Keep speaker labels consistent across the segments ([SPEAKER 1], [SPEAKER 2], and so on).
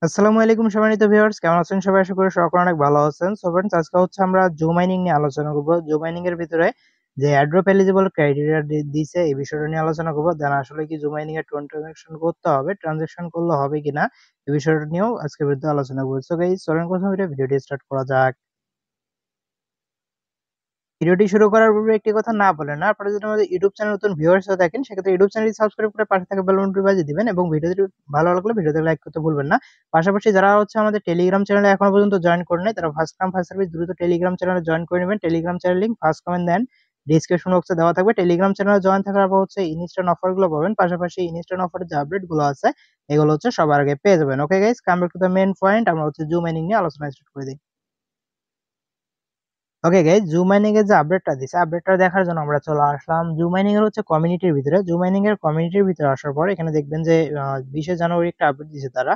[SPEAKER 1] আসসালামু আলাইকুম সম্মানিত ভিউয়ার্স, কেমন আছেন সবাই? আশা করি সকলে অনেক ভালো আছেন। সো ফ্রেন্ডস, আজকে হচ্ছে আমরা জুম মাইনিং নিয়ে আলোচনা করব। জুম মাইনিং এর ভিতরে যে এয়ারড্রপ এলিজিবল ক্রাইটেরিয়া দিছে এই বিষয়টা নিয়ে আলোচনা করব। দেন আসলে কি জুম মাইনিং এর টোন ট্রানজাকশন করতে হবে, ট্রানজাকশন করলে হবে কিনা এই বিষয়টা নিয়েও আজকে ভিডিওতে আলোচনা করব। সো গাইস, চলেন প্রথমে ভিডিওটি স্টার্ট করা যাক। ভিডিওটি শুরু করার পূর্বে একটি কথা না বলে না, আপনারা যদি আমাদের ইউটিউব চ্যানেল নতুন ভিউয়ার্স হয়ে থাকেন সেক্ষেত্রে ইউটিউব চ্যানেলটি সাবস্ক্রাইব করে পাশে থাকা বেল বাটনটি বাজিয়ে দিবেন এবং ভিডিওটি ভালো লাগলে ভিডিওতে লাইক করতে ভুলবেন না। পাশাপাশি যারা হচ্ছে আমাদের টেলিগ্রাম চ্যানেলে এখনো পর্যন্ত জয়েন করে নাই তারা ফার্স্ট কাম ফার্স্ট সার্ভিস দ্রুত টেলিগ্রাম চ্যানেলে জয়েন করে নেবেন। Telegram channel link first comment দেন ডিসক্রিপশন বক্সে দেওয়া থাকবে। টেলিগ্রাম চ্যানেলে জয়েন থাকার পর হচ্ছে ইনস্ট্যান্ট অফার গুলো পাবেন, পাশাপাশি ইনস্ট্যান্ট অফারের যে আপডেট গুলো আছে এগুলো হচ্ছে সবার আগে পেয়ে যাবেন। Okay guys, come back to the main point. আমরা হচ্ছে জুম মাইনিং নিয়ে আলোচনা স্টার্ট করে দিই। ওকে গাইস, জুম মাইনিং এর যে আপডেটটা দিছে আপডেটটা দেখার জন্য আমরা চলে আসলাম জুম মাইনিং এর হচ্ছে কমিউনিটির ভিতরে। জুম মাইনিং এর কমিউনিটির ভিতরে আসার পর এখানে দেখবেন যে 20 জানুয়ারি একটা আপডেট দিছে তারা,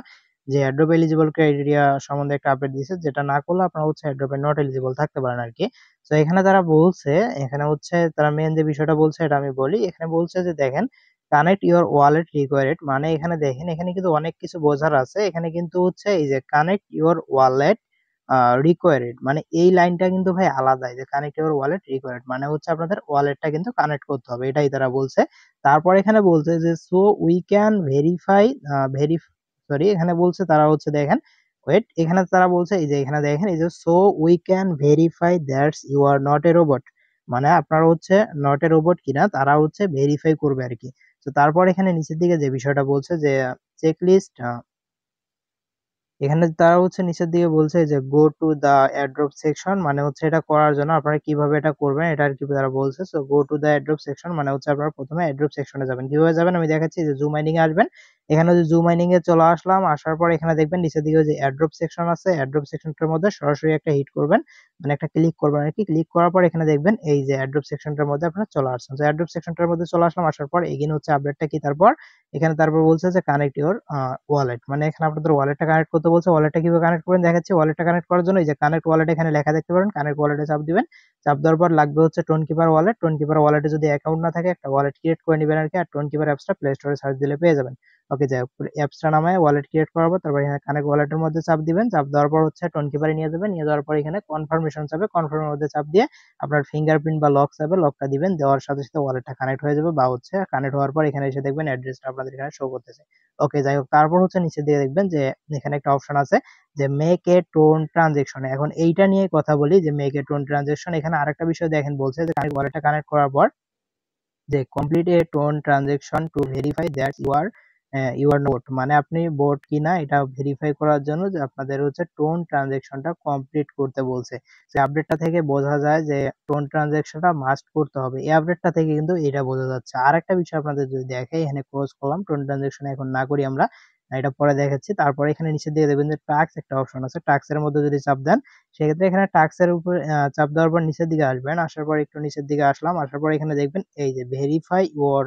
[SPEAKER 1] যে অ্যাড্রপ এলিজিবল ক্রাইটেরিয়া সম্বন্ধে একটা আপডেট দিছে, যেটা না করলে আপনারা হচ্ছে অ্যাড্রপে নট এলিজিবল থাকতে পারেন আর কি। তো এখানে তারা বলছে, এখানে হচ্ছে তারা মেইন যে বিষয়টা বলছে এটা আমি বলি। এখানে বলছে যে দেখেন, কানেক্ট ইওর ওয়ালেট রিকোয়ার্ড, মানে এখানে দেখেন এখানে কিন্তু অনেক কিছু বোঝার আছে। এখানে কিন্তু হচ্ছে এই যে কানেক্ট ইওর ওয়ালেট রিকোয়ার্ড, মানে এই লাইনটা কিন্তু ভাই আলাদা। এই যে কানেক্ট ইওর ওয়ালেট রিকোয়ার্ড মানে হচ্ছে আপনাদের ওয়ালেটটা কিন্তু কানেক্ট করতে হবে, এটাই তারা বলছে। তারপর এখানে বলছে যে so we can verify sorry, এখানে বলছে তারা হচ্ছে দেখেন, ওয়েট, এখানে তারা বলছে এই যে এখানে দেখেন এই যে so we can verify that's you are not a robot, মানে আপনারা হচ্ছে নট এ রোবট কিনা তারা হচ্ছে ভেরিফাই করবে আর কি। তো তারপর এখানে নিচের দিকে যে বিষয়টা বলছে যে চেকলিস্ট, এখানে তারা হচ্ছে নিচের দিকে বলছে যে go to the airdrop section, মানে হচ্ছে এটা করার জন্য আপনারা কিভাবে এটা করবেন এটা আর কি তারা বলছে। So go to the airdrop section মানে হচ্ছে আপনারা প্রথমে এয়ারড্রপ সেকশনে যাবেন। কিভাবে যাবেন আমি দেখাচ্ছি। যে জুম মাইনিং এ আসবেন, এখানে যে জুম মাইনিং এ চলে আসলাম, আসার পর এখানে দেখবেন নিচের দিকে যে এয়ারড্রপ সেকশন আছে, এয়ারড্রপ সেকশনটার মধ্যে সরাসরি একটা হিট করবেন, মানে একটা ক্লিক করবেন আর কি। ক্লিক করার পর এখানে দেখবেন এই যে এয়ারড্রপ সেকশনটার মধ্যে আপনারা চলে আসছেন। তো এয়ারড্রপ সেকশনটার মধ্যে চলে আসলাম, আসার পর এগিন হচ্ছে আপডেটটা কি, তারপর এখানে তারপর বলছে যে কানেক্ট ইওর ওয়ালেট, মানে এখানে আপনাদের ওয়ালেটটা কানেক্ট করতে বলছে। ওয়ালেটটা কিভাবে কানেক্ট করবেন দেখাচ্ছি। ওয়ালেটটা কানেক্ট করার জন্য এই যে কানেক্ট ওয়ালেট এখানে লেখা দেখতে পারেন, কানেক্ট ওয়ালেটে চাপ দিবেন। চাপ দেওয়ার পর লাগবে হচ্ছে tone keeper wallet. Tone keeper ওয়ালেটে যদি অ্যাকাউন্ট না থাকে একটা ওয়ালেট ক্রিয়েট করে নেবেন আর কি। আর টোন কিপার অ্যাপসটা প্লে স্টোরে সার্চ দিলে পেয়ে যাবেন। ওকে, যাই হোক, অ্যাপসটা নামায় ওয়ালেট ক্রিয়েট করার পর তারপর এখানে কানেক্ট ওয়ালেটের মধ্যে চাপ দিবেন। চাপ দেওয়ার পর হচ্ছে টোন কিপারে নিয়ে যাবেন। নিয়ে যাওয়ার পর এখানে কনফার্মেশন চাবে, কনফার্মের মধ্যে চাপ দিয়ে আপনার ফিঙ্গারপ্রিন্ট বা লক চাবে, লকটা দিবেন। দেওয়ার সাথে সাথে ওয়ালেটটা কানেক্ট হয়ে যাবে, বা হচ্ছে কানেক্ট হওয়ার পর এখানে এসে দেখবেন অ্যাড্রেসটা আপনাদের এখানে শো করতেছে। ওকে, যাই হোক, তারপর হচ্ছে নিচে দিয়ে দেখবেন যে এখানে একটা অপশন আছে যে মেক এ টোন ট্রানজেকশন। এখন এইটা নিয়ে কথা বলি যে মেক এ টোন ট্রানজেকশন। এখানে আরেকটা বিষয় দেখেন, বলছে যে ওয়ালেটটা কানেক্ট করার পর যে complete a TON transaction to verify that you are not, মানে আপনি বোট কিনা এটা ভেরিফাই করার জন্য যে আপনাদের হচ্ছে টোন ট্রানজেকশনটা কমপ্লিট করতে বলছে। সেই আপডেটটা থেকে বোঝা যায় যে টোন ট্রানজেকশনটা মাস্ট করতে হবে। এই আপডেটটা থেকে কিন্তু এটা বোঝা যাচ্ছে। আর একটা বিষয় আপনাদের যদি দেখাই, এখানে ক্লোজ করলাম, টোন ট্রানজেকশন এখন না করি আমরা, এটা পরে দেখাচ্ছি। তারপরে এখানে নিচে দিয়ে দেখবেন যে টাস্ক একটা অপশন আছে, টাস্কের মধ্যে যদি চাপ দেন সেক্ষেত্রে এখানে টাস্কের উপর চাপ দেওয়ার পর নিচের দিকে আসবেন। আসার পর একটু নিচের দিকে আসলাম, আসার পর এখানে দেখবেন এই যে verify your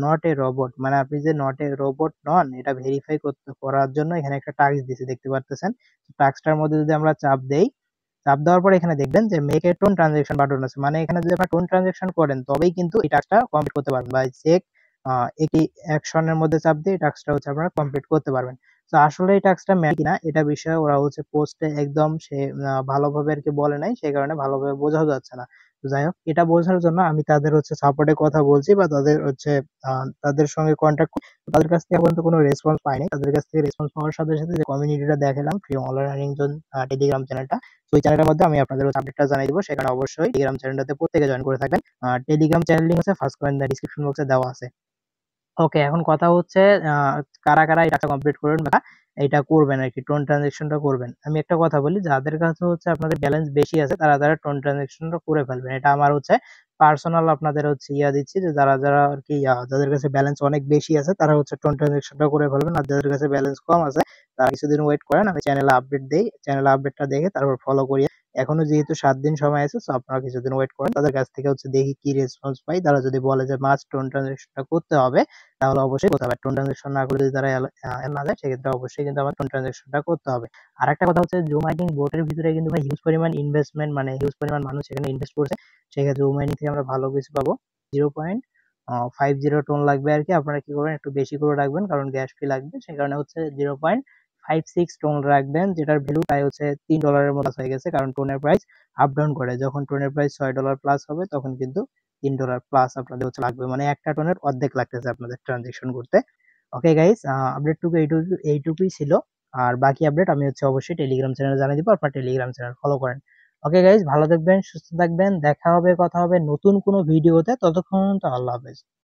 [SPEAKER 1] not a robot, মানে আপনি যে নট এ রোবট নন এটা ভেরিফাই করার জন্য এখানে একটা টাস্ক দিয়েছে, দেখতে পারতেছেন। টাস্কটার মধ্যে যদি আমরা চাপ দেই, চাপ দেওয়ার পর এখানে দেখবেন যে make a TON transaction button আছে, মানে এখানে যদি আপনারা টোন ট্রানজেকশন করেন তবেই কিন্তু এই টাস্কটা কমপ্লিট করতে পারবেন, বা চেক একই অ্যাকশনের মধ্যে চাপ দিয়ে এই টাস্কটা হচ্ছে আপনারা কমপ্লিট করতে পারবেন। তো আসলে এই টাস্কটা ম্যাচ কিনা এটা বিষয়ে ওরা হচ্ছে পোস্টে একদম সে ভালোভাবে আর কি বলে নাই, সেই কারণে ভালোভাবে বোঝাও যাচ্ছে না। তো যাই হোক, এটা বোঝার জন্য আমি তাদের হচ্ছে সাপোর্টে কথা বলছি, বা তাদের হচ্ছে তাদের সঙ্গে কন্ট্যাক্ট, তাদের কাছ থেকে পর্যন্ত কোনো রেসপন্স পাইনি। তাদের কাছ থেকে রেসপন্স পাওয়ার সাথে সাথে যে কমিউনিটিটা দেখালাম free online earning zone Telegram চ্যানেলটা, তো ওই চ্যানেলের মধ্যে আমি আপনাদের আপডেটটা জানিয়ে দিব। সেখানে অবশ্যই টেলিগ্রাম চ্যানেলটাতে প্রত্যেকে জয়েন করে থাকবেন। টেলিগ্রাম চ্যানেল লিংক হচ্ছে ফার্স্ট কমেন্ট ডিসক্রিপশন বক্সে দেওয়া আছে। ওকে, এখন কথা হচ্ছে কারা কারা এই টাস্কটা কমপ্লিট করবেন বা এটা করবেন আর কি, টোন ট্রানজেকশনটা করবেন। আমি একটা কথা বলি, যাদের কাছে হচ্ছে আপনাদের ব্যালেন্স বেশি আছে তারা তারা টোন ট্রানজেকশনটা করে ফেলবেন। এটা আমার হচ্ছে পার্সোনাল আপনাদের হচ্ছে দিচ্ছি যে যারা যারা আর কি যাদের কাছে ব্যালেন্স অনেক বেশি আছে তারা হচ্ছে টোন ট্রানজেকশনটা করে ফেলবেন। আর যাদের কাছে ব্যালেন্স কম আছে তারা কিছুদিন ওয়েট করেন, আমি চ্যানেলে আপডেট দেই, চ্যানেলে আপডেটটা দেখে তারপর ফলো করি। এখনো যেহেতু 7 দিন সময় আছে, সো আপনারা কিছুদিন ওয়েট করেন, তাদের কাছ থেকে হচ্ছে দেখি কি রেসপন্স পাই। তারা যদি বলে যে মাস্ট টোন ট্রানজেকশনটা করতে হবে তাহলে অবশ্যই করতে হবে। টোন ট্রানজেকশন না করলে যদি তারা না যায় সেক্ষেত্রে অবশ্যই কিন্তু আমার টোন ট্রানজেকশনটা করতে হবে। আরেকটা কথা হচ্ছে জুম মাইনিং বোটের ভিতরে কিন্তু ভাই হিউজ পরিমাণ ইনভেস্টমেন্ট, মানে হিউজ পরিমাণ মানুষ এখানে ইনভেস্ট করছে। সেক্ষেত্রে জুম মাইনিং থেকে আমরা ভালো কিছু পাবো। 0.50 টোন লাগবে আর কি। আপনারা কি করবেন, একটু বেশি করে রাখবেন কারণ গ্যাস ফি লাগবে, সেই কারণে হচ্ছে 5-6 টোন রাখবেন, যেটার ভ্যালু প্রায় হচ্ছে $3 মতো হয়ে গেছে, কারণ টোনের প্রাইস আপ ডাউন করে। যখন টোনের প্রাইস $6 প্লাস হবে তখন কিন্তু $3 প্লাস আপনাদের হচ্ছে লাগবে, মানে একটা টোনের অর্ধেক লাগতেছে আপনাদের ট্রানজেকশন করতে। ওকে গাইস, আপডেটটুকু এইটুকুই ছিল। আর বাকি আপডেট আমি হচ্ছে অবশ্যই টেলিগ্রাম চ্যানেলে জানিয়ে দিব, আপনার টেলিগ্রাম চ্যানেল ফলো করেন। ওকে গাইস, ভালো থাকবেন, সুস্থ থাকবেন, দেখা হবে, কথা হবে নতুন কোনো ভিডিওতে। ততক্ষণ তো আল্লাহ হাফেজ।